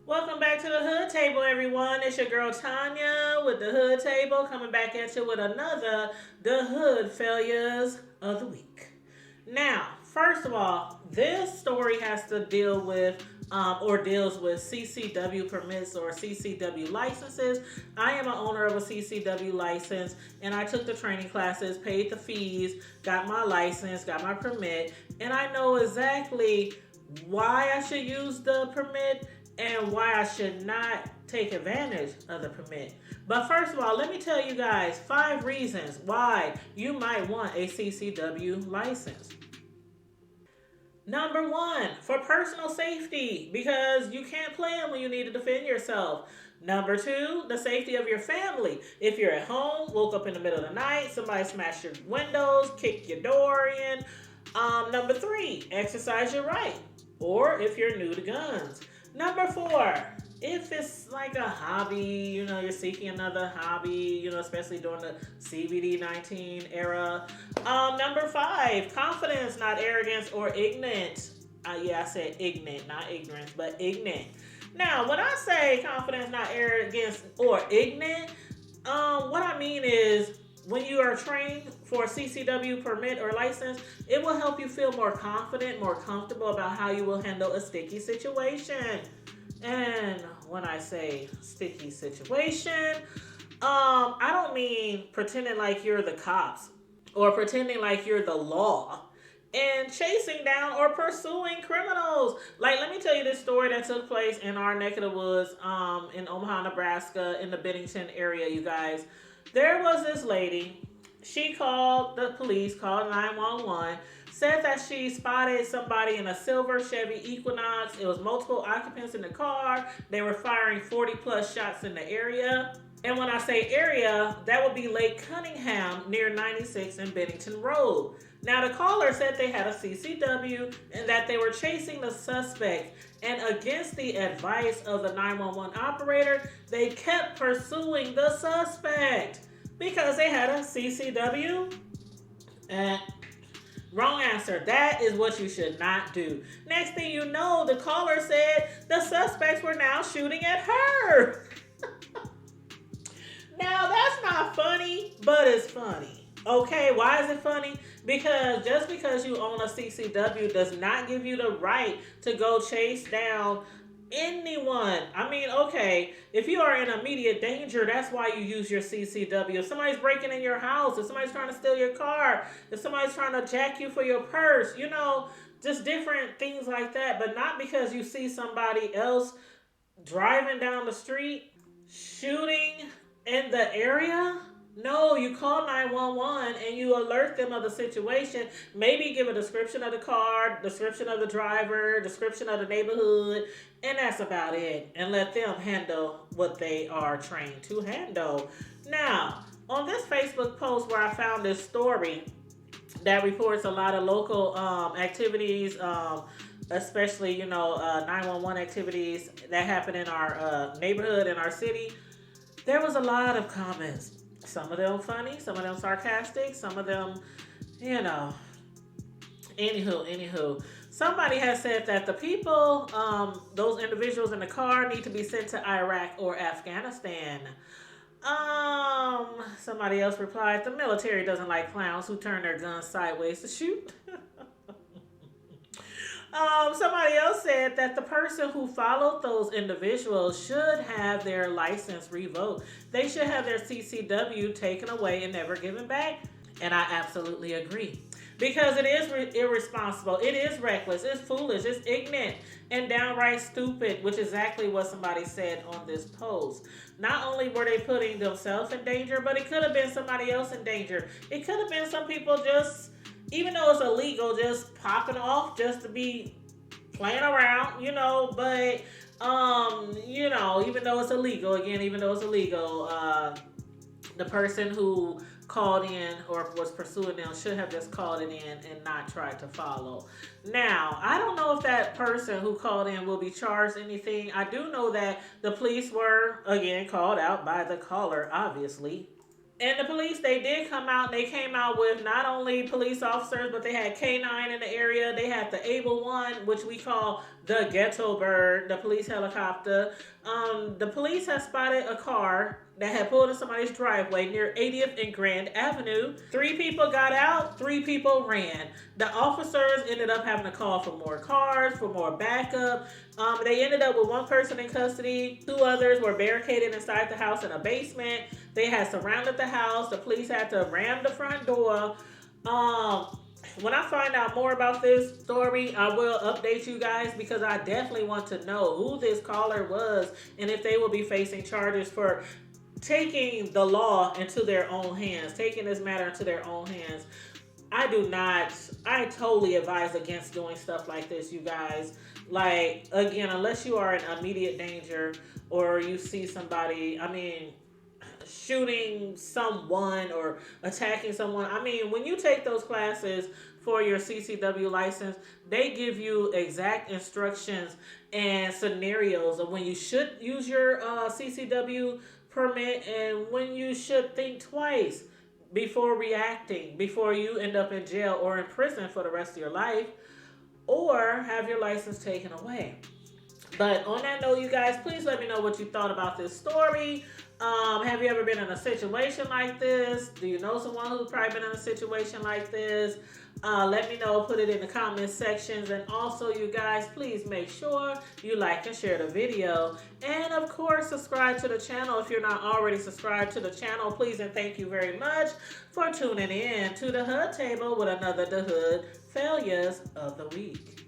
Welcome back to the Hood Table, everyone. It's your girl Tanya with the Hood Table, coming back at you with another The Hood Failures of the Week. Now, first of all, this story has to deal with or deals with CCW permits or CCW licenses. I am an owner of a CCW license, and I took the training classes, paid the fees, got my license, got my permit, and I know exactly why I should use the permit and why I should not take advantage of the permit. But first of all, let me tell you guys 5 reasons why you might want a CCW license. Number 1, for personal safety, because you can't plan when you need to defend yourself. Number 2, the safety of your family. If you're at home, woke up in the middle of the night, somebody smashed your windows, kicked your door in. Number 3, exercise your right, or if you're new to guns. Number 4, if it's like a hobby, you're seeking another hobby, especially during the CVD-19 era. Number 5, confidence, not arrogance or ignorance. I said ignorant, not ignorance, but ignorant. Now, when I say confidence, not arrogance or ignorant, what I mean is when you are trained for a CCW permit or license, it will help you feel more confident, more comfortable about how you will handle a sticky situation. And when I say sticky situation, I don't mean pretending like you're the cops or pretending like you're the law and chasing down or pursuing criminals. Like, let me tell you this story that took place in our neck of the woods, in Omaha, Nebraska, in the Bennington area, you guys. There was this lady. She called the police, called 911, said that she spotted somebody in a silver Chevy Equinox. It was multiple occupants in the car. They were firing 40 plus shots in the area. And when I say area, that would be Lake Cunningham near 96 and Bennington Road. Now, the caller said they had a CCW and that they were chasing the suspect. And against the advice of the 911 operator, they kept pursuing the suspect because they had a CCW. Wrong answer. That is what you should not do. Next thing you know, the caller said the suspects were now shooting at her. Now, that's not funny, but it's funny. Okay, why is it funny? Because just because you own a CCW does not give you the right to go chase down anyone. I mean, okay, if you are in immediate danger, that's why you use your CCW. If somebody's breaking in your house, if somebody's trying to steal your car, if somebody's trying to jack you for your purse, just different things like that. But not because you see somebody else driving down the street, shooting in the area. No, you call 911 and you alert them of the situation. Maybe give a description of the car, description of the driver, description of the neighborhood, and that's about it. And let them handle what they are trained to handle. Now, on this Facebook post where I found this story that reports a lot of local activities, especially, 911 activities that happen in our neighborhood, in our city, there was a lot of comments. Some of them funny, some of them sarcastic, some of them, Anywho. Somebody has said that the people, those individuals in the car need to be sent to Iraq or Afghanistan. Somebody else replied, the military doesn't like clowns who turn their guns sideways to shoot. Somebody else said that the person who followed those individuals should have their license revoked. They should have their CCW taken away and never given back. And I absolutely agree. Because it is irresponsible, it is reckless, it's foolish, it's ignorant, and downright stupid, which is exactly what somebody said on this post. Not only were they putting themselves in danger, but it could have been somebody else in danger. It could have been some people just, even though it's illegal, just popping off just to be playing around, but, even though it's illegal, the person who called in or was pursuing them should have just called it in and not tried to follow. Now, I don't know if that person who called in will be charged anything. I do know that the police were, again, called out by the caller, obviously. And the police, they did come out. They came out with not only police officers, but they had K9 in the area. They had the Able One, which we call the ghetto bird, the police helicopter. The police have spotted a car that had pulled in somebody's driveway near 80th and Grand Avenue. 3 people got out, 3 people ran. The officers ended up having to call for more cars, for more backup. They ended up with 1 person in custody. 2 others were barricaded inside the house in a basement. They had surrounded the house. The police had to ram the front door. When I find out more about this story, I will update you guys because I definitely want to know who this caller was and if they will be facing charges for taking the law into their own hands, taking this matter into their own hands. I totally advise against doing stuff like this, you guys. Like, again, unless you are in immediate danger or you see somebody, shooting someone or attacking someone. When you take those classes for your CCW license, they give you exact instructions and scenarios of when you should use your CCW permit and when you should think twice before reacting, before you end up in jail or in prison for the rest of your life or have your license taken away. But on that note, you guys, please let me know what you thought about this story. Have you ever been in a situation like this? Do you know someone who's probably been in a situation like this? Let me know. Put it in the comment sections. And also, you guys, please make sure you like and share the video. And, of course, subscribe to the channel if you're not already subscribed to the channel. Please and thank you very much for tuning in to the Hood Table with another The Hood Failures of the Week.